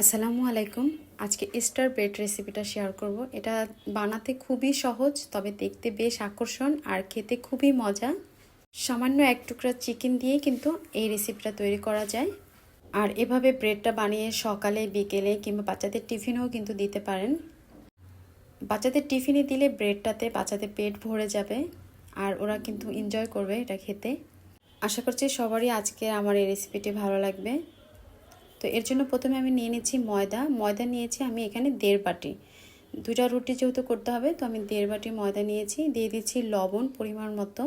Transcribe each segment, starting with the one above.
আসসালামু আলাইকুম। আজকে স্টার ব্রেড রেসিপিটা শেয়ার করব। এটা বানাতে খুবই সহজ, তবে দেখতে বেশ আকর্ষণ আর খেতে খুবই মজা। সামান্য এক টুকরা চিকেন দিয়ে কিন্তু এই রেসিপিটা তৈরি করা যায়। আর এভাবে ব্রেডটা বানিয়ে সকালে, বিকেলে কিংবা বাচ্চাদের টিফিনেও কিন্তু দিতে পারেন। বাচ্চাদের টিফিনে দিলে ব্রেডটাতে বাচ্চাদের পেট ভরে যাবে আর ওরা কিন্তু এনজয় করবে এটা খেতে। আশা করছি সবারই আজকে আমার এই রেসিপিটি ভালো লাগবে। তো এর জন্য প্রথমে আমি নিয়ে নিচ্ছি ময়দা নিয়েছি আমি এখানে 1.5 বাটি। 2টা রুটি যেহেতু করতে হবে, তো আমি 1.5 বাটি ময়দা নিয়েছি। দিয়ে দিচ্ছি লবণ পরিমাণ মতো,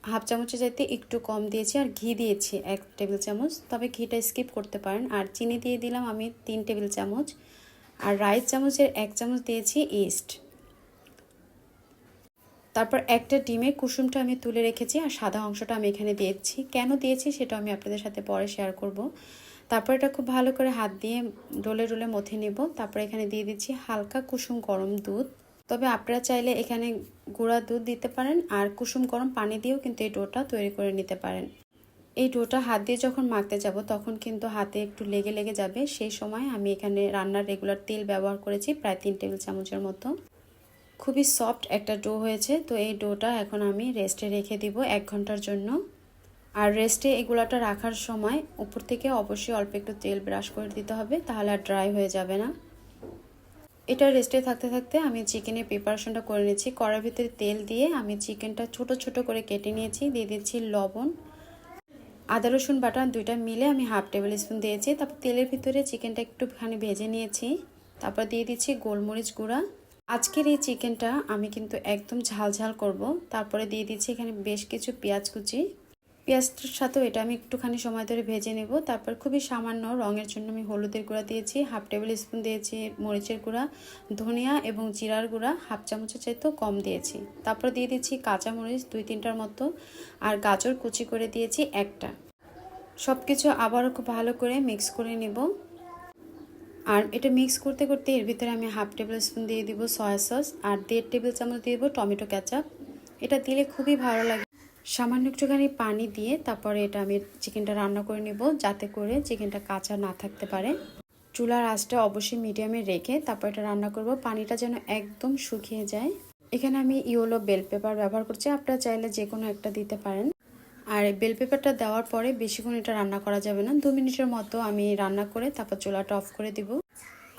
হাফ চামচের চাইতে একটু কম দিয়েছি। আর ঘি দিয়েছি 1 টেবিল চামচ, তবে ঘিটা স্কিপ করতে পারেন। আর চিনি দিয়ে দিলাম আমি 3 টেবিল চামচ। আর রাইস চামচের 1 চামচ দিয়েছি ইস্ট। তারপর একটা ডিমের কুসুমটা আমি তুলে রেখেছি আর সাদা অংশটা আমি এখানে দিয়েছি। কেন দিয়েছি সেটা আমি আপনাদের সাথে পরে শেয়ার করব। তারপর এটা খুব ভালো করে হাত দিয়ে ডলে ডলে মথে নেব। তারপর এখানে দিয়ে দিচ্ছি হালকা কুসুম গরম দুধ। তবে আপনারা চাইলে এখানে গুঁড়া দুধ দিতে পারেন আর কুসুম গরম পানি দিয়েও কিন্তু এই ডোটা তৈরি করে নিতে পারেন। এই ডোটা হাত দিয়ে যখন মাখতে যাব তখন কিন্তু হাতে একটু লেগে লেগে যাবে। সেই সময় আমি এখানে রান্নার রেগুলার তেল ব্যবহার করেছি প্রায় 3 টেবিল চামচের মতো। খুবই সফট একটা ডো হয়েছে। তো এই ডোটা এখন আমি রেস্টে রেখে দিব 1 ঘন্টার জন্য। আর রেস্টে এগুলাটা রাখার সময় উপর থেকে অবশ্যই অল্প একটু তেল ব্রাশ করে দিতে হবে, তাহলে আর ড্রাই হয়ে যাবে না। এটা রেস্টে থাকতে থাকতে আমি চিকেনের প্রিপারেশনটা করে নিয়েছি। কড়ার ভিতরে তেল দিয়ে আমি চিকেনটা ছোট ছোট করে কেটে নিয়েছি। দিয়ে দিচ্ছি লবণ, আদা রসুন বাটা 2টা মিলে আমি হাফ টেবিল স্পুন দিয়েছি। তারপর তেলের ভিতরে চিকেনটা একটুখানি ভেজে নিয়েছি। তারপর দিয়ে দিচ্ছি গোলমরিচ গুঁড়া। আজকের এই চিকেনটা আমি কিন্তু একদম ঝাল ঝাল করব। তারপরে দিয়ে দিচ্ছি এখানে বেশ কিছু পেঁয়াজ কুচি। পেঁয়াজটার সাথেও এটা আমি একটুখানি সময় ধরে ভেজে নেব। তারপর খুবই সামান্য রঙের জন্য আমি হলুদের গুঁড়া দিয়েছি, হাফ টেবিল স্পুন দিয়েছি মরিচের গুঁড়া, ধনিয়া এবং জিরার গুঁড়া হাফ চামচের চাইতেও কম দিয়েছি। তারপর দিয়ে দিচ্ছি কাঁচামরিচ 2-3টার মতো, আর গাজর কুচি করে দিয়েছি একটা। সব কিছু আবারও খুব ভালো করে মিক্স করে নেব। আর এটা মিক্স করতে করতে এর ভিতরে আমি হাফ টেবিল স্পুন দিয়ে দিব সয়া সস আর 1.5 টেবিল চামচ দিয়ে দেবো টমেটো কেচাপ। এটা দিলে খুবই ভালো লাগে। সামান্য একটুখানি পানি দিয়ে তারপরে এটা আমি চিকেনটা রান্না করে নেব, যাতে করে চিকেনটা কাঁচা না থাকতে পারে। চুলার আঁচটা অবশ্যই মিডিয়ামে রেখে তারপর এটা রান্না করব, পানিটা যেন একদম শুকিয়ে যায়। এখানে আমি ইয়েলো বেল পেপার ব্যবহার করছি, আপনারা চাইলে যে কোনো একটা দিতে পারেন। আর বেল পেপারটা দেওয়ার পরে বেশিক্ষণ এটা রান্না করা যাবে না, 2 মিনিটের মতো আমি রান্না করে তারপর চুলাটা অফ করে দিব।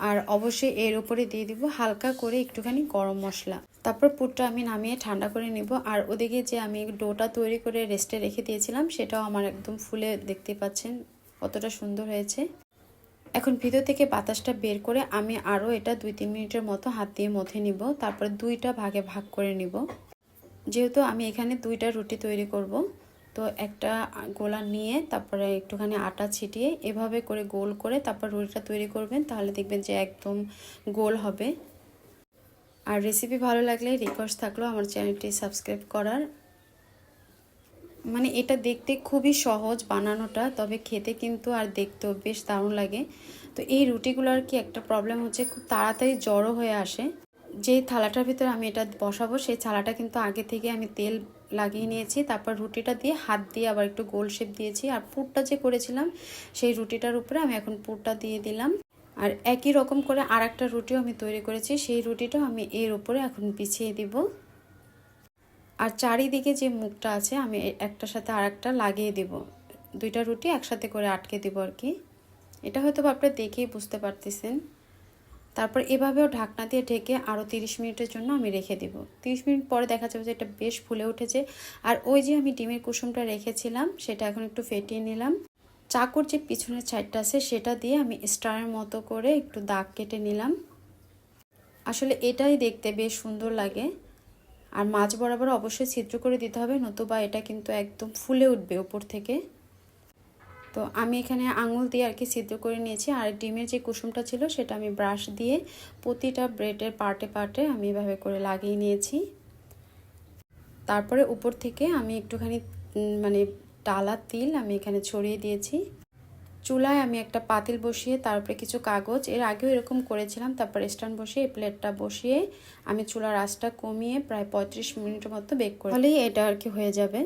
আর অবশ্যই এর উপরে দিয়ে দিব হালকা করে একটুখানি গরম মশলা। তারপর পুরটা আমি নামিয়ে ঠান্ডা করে নিব। আর ওদিকে যে আমি ডোটা তৈরি করে রেস্টে রেখে দিয়েছিলাম সেটাও আমার একদম ফুলে, দেখতে পাচ্ছেন কতটা সুন্দর হয়েছে। এখন ভিতর থেকে বাতাসটা বের করে আমি আরও এটা 2-3 মিনিটের মতো হাত দিয়ে মথে নিব। তারপরে 2টা ভাগে ভাগ করে নিব। যেহেতু আমি এখানে 2টা রুটি তৈরি করব, তো একটা গোলা নিয়ে তারপরে একটুখানি আটা ছিটিয়ে এভাবে করে গোল করে তারপর রুটিটা তৈরি করবেন, তাহলে দেখবেন যে একদম গোল হবে। আর রেসিপি ভালো লাগলে রিকোয়েস্ট থাকলো আমার চ্যানেলটি সাবস্ক্রাইব করার। মানে এটা দেখতে খুবই সহজ বানানোটা, তবে খেতে কিন্তু আর দেখতেও বেশ দারুণ লাগে। তো এই রুটিগুলোর কি একটা প্রবলেম হচ্ছে, খুব তাড়াতাড়ি জড়ো হয়ে আসে। যেই থালাটার ভিতরে আমি এটা বসাবো সেই থালাটা কিন্তু আগে থেকে আমি তেল লাগিয়ে নিয়েছি। তারপর রুটিটা দিয়ে হাত দিয়ে আবার একটু গোল শেপ দিয়েছি। আর পুরটা যে করেছিলাম সেই রুটিটার উপরে আমি এখন পুরটা দিয়ে দিলাম। আর একই রকম করে আর একটা রুটিও আমি তৈরি করেছি, সেই রুটিটাও আমি এর উপরে এখন বিছিয়ে দিব। আর চারিদিকে যে মুখটা আছে আমি একটার সাথে আর একটা লাগিয়ে দেব। 2টা রুটি একসাথে করে আটকে দেব আর কি। এটা হয়তো আপনারা দেখেই বুঝতে পারতেছেন। তারপর এভাবেও ঢাকনা দিয়ে ঢেকে আরও 30 মিনিটের জন্য আমি রেখে দেব। 30 মিনিট পরে দেখা যাবে যে এটা বেশ ফুলে উঠেছে। আর ওই যে আমি ডিমের কুসুমটা রেখেছিলাম সেটা এখন একটু ফেটিয়ে নিলাম। চাকুর যে পিছনের সাইডটা আছে সেটা দিয়ে আমি স্টারের মতো করে একটু দাগ কেটে নিলাম। আসলে এটাই দেখতে বেশ সুন্দর লাগে। আর মাছ বরাবর অবশ্যই ছিদ্র করে দিতে হবে, নতুবা এটা কিন্তু একদম ফুলে উঠবে উপর থেকে। তো আমি এখানে আঙুল দিয়ে আর কি ছিদ্র করে নিয়েছি। আর ডিমের যে কুসুমটা ছিল সেটা আমি ব্রাশ দিয়ে প্রতিটা ব্রেডের পার্টে পার্টে আমি এভাবে করে লাগিয়ে নিয়েছি। তারপরে উপর থেকে আমি একটুখানি মানে ডালা তিল আমি এখানে ছড়িয়ে দিয়েছি। চুলায় আমি একটা পাতিল বসিয়ে তারপরে কিছু কাগজ, এর আগেও এরকম করেছিলাম, তারপর স্ট্যান্ড বসিয়ে এই প্লেটটা বসিয়ে আমি চুলার আঁচটা কমিয়ে প্রায় 35 মিনিটের মতো বেক করে, তাহলেই এটা আর কি হয়ে যাবে।